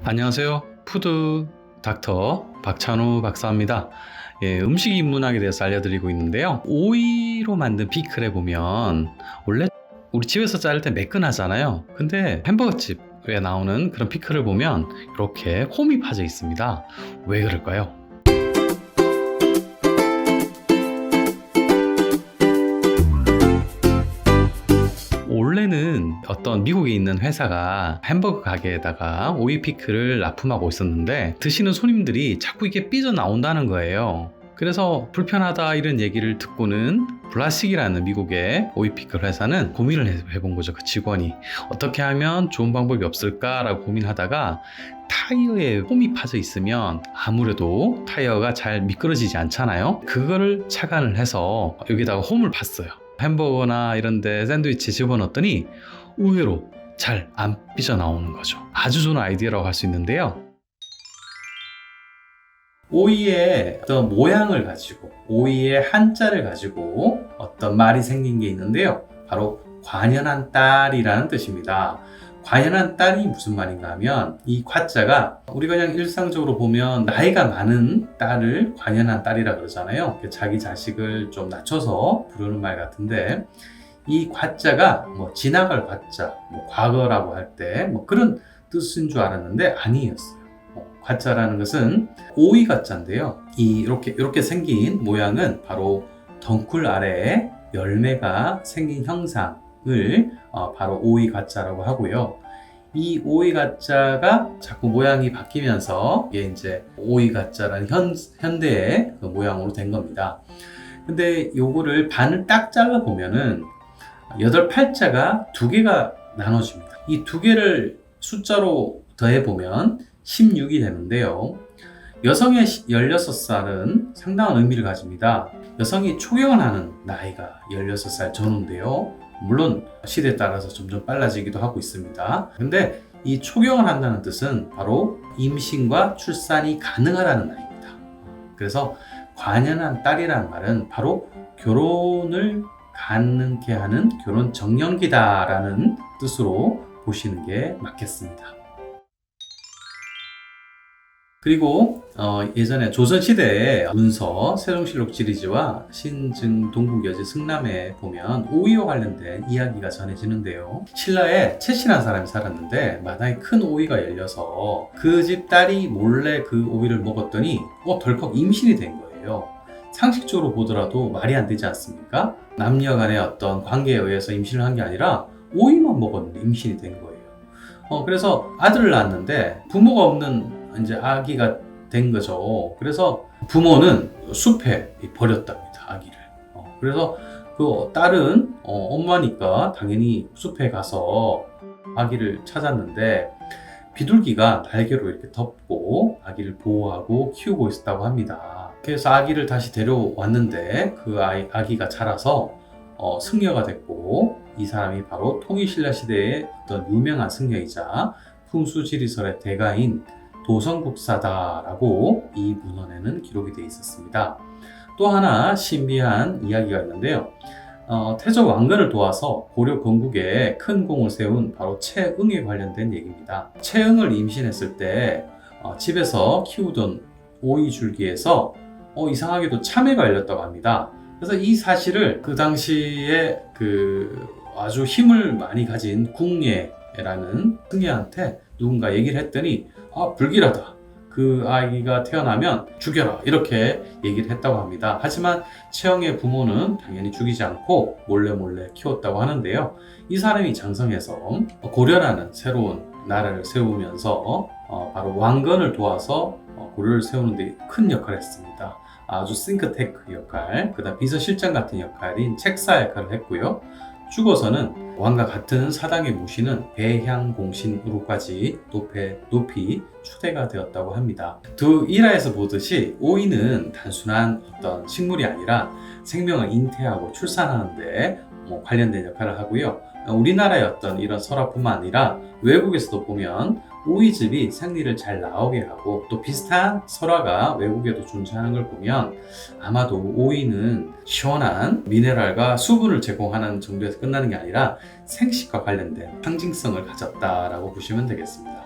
안녕하세요. 푸드 닥터 박찬우 박사입니다. 음식 인문학에 대해서 알려드리고 있는데요. 오이로 만든 피클에 보면 원래 우리 집에서 자를 때 매끈하잖아요. 근데 햄버거집에 나오는 그런 피클을 보면 이렇게 홈이 파져 있습니다. 왜 그럴까요? 원래는 어떤 미국에 있는 회사가 햄버거 가게에다가 오이 피클을 납품하고 있었는데 드시는 손님들이 자꾸 이게 삐져나온다는 거예요. 그래서 불편하다 이런 얘기를 듣고는 블라식이라는 미국의 오이 피클 회사는 고민을 해본 거죠. 그 직원이 어떻게 하면 좋은 방법이 없을까라고 고민하다가 타이어에 홈이 파져 있으면 아무래도 타이어가 잘 미끄러지지 않잖아요. 그거를 착안을 해서 여기다가 홈을 팠어요. 햄버거나 이런데 샌드위치 집어넣었더니 의외로 잘 안 삐져나오는 거죠. 아주 좋은 아이디어라고 할 수 있는데요. 오이의 어떤 모양을 가지고 오이의 한자를 가지고 어떤 말이 생긴 게 있는데요. 바로 관연한 딸이라는 뜻입니다. 관연한 딸이 무슨 말인가 하면 이 과자가 우리가 그냥 일상적으로 보면 나이가 많은 딸을 관연한 딸이라 그러잖아요. 자기 자식을 좀 낮춰서 부르는 말 같은데 이 과자가 뭐 지나갈 과자, 뭐 과거라고 할 때 뭐 그런 뜻인 줄 알았는데 아니었어요. 과자라는 것은 오이 과자인데요. 이렇게 생긴 모양은 바로 덩굴 아래에 열매가 생긴 형상을 바로 오이 가짜라고 하고요. 이 오이 가짜가 자꾸 모양이 바뀌면서 이게 이제 오이 가짜라는 현대의 그 모양으로 된 겁니다. 근데 요거를 반을 딱 잘라 보면은 8팔자가 두 개가 나눠집니다. 이 두 개를 숫자로 더해 보면 16이 되는데요. 여성의 16살은 상당한 의미를 가집니다. 여성이 초경을 하는 나이가 16살 전후인데요. 물론 시대에 따라서 점점 빨라지기도 하고 있습니다. 근데 이 초경을 한다는 뜻은 바로 임신과 출산이 가능하다는 나이입니다. 그래서 관연한 딸이라는 말은 바로 결혼을 가능케 하는 결혼 정년기다라는 뜻으로 보시는 게 맞겠습니다. 그리고 예전에 조선시대에 문서, 세종실록 지리지와 신증 동국여지 승남에 보면 오이와 관련된 이야기가 전해지는데요. 신라에 채씨라는 사람이 살았는데 마당에 큰 오이가 열려서 그 집 딸이 몰래 그 오이를 먹었더니 덜컥 임신이 된 거예요. 상식적으로 보더라도 말이 안 되지 않습니까? 남녀 간의 어떤 관계에 의해서 임신을 한 게 아니라 오이만 먹었는데 임신이 된 거예요. 그래서 아들을 낳았는데 부모가 없는 이제 아기가 된 거죠. 그래서 부모는 숲에 버렸답니다, 아기를. 그래서 그 딸은 엄마니까 당연히 숲에 가서 아기를 찾았는데 비둘기가 날개로 이렇게 덮고 아기를 보호하고 키우고 있었다고 합니다. 그래서 아기를 다시 데려왔는데 그 아기가 자라서 승려가 됐고 이 사람이 바로 통일신라 시대의 어떤 유명한 승려이자 풍수지리설의 대가인 도성국사다라고 이 문헌에는 기록이 되어 있었습니다. 또 하나 신비한 이야기가 있는데요. 태조 왕건을 도와서 고려 건국에 큰 공을 세운 바로 채응에 관련된 얘기입니다. 채응을 임신했을 때 집에서 키우던 오이 줄기에서 이상하게도 참외가 열렸다고 합니다. 그래서 이 사실을 그 당시에 아주 힘을 많이 가진 궁예라는 승려한테 누군가 얘기를 했더니 불길하다. 그 아이가 태어나면 죽여라. 이렇게 얘기를 했다고 합니다. 하지만 채영의 부모는 당연히 죽이지 않고 몰래 키웠다고 하는데요. 이 사람이 장성해서 고려라는 새로운 나라를 세우면서 바로 왕건을 도와서 고려를 세우는 데 큰 역할을 했습니다. 아주 싱크테크 역할, 그다음 비서실장 같은 역할인 책사 역할을 했고요. 죽어서는 왕과 같은 사당에 모시는 배향공신으로까지 높이 추대가 되었다고 합니다. 두 일화에서 보듯이 오이는 단순한 어떤 식물이 아니라 생명을 잉태하고 출산하는 데 관련된 역할을 하고요. 우리나라의 어떤 이런 설화뿐만 아니라 외국에서도 보면 오이즙이 생리를 잘 나오게 하고 또 비슷한 설화가 외국에도 존재하는 걸 보면 아마도 오이는 시원한 미네랄과 수분을 제공하는 정도에서 끝나는 게 아니라 생식과 관련된 상징성을 가졌다라고 보시면 되겠습니다.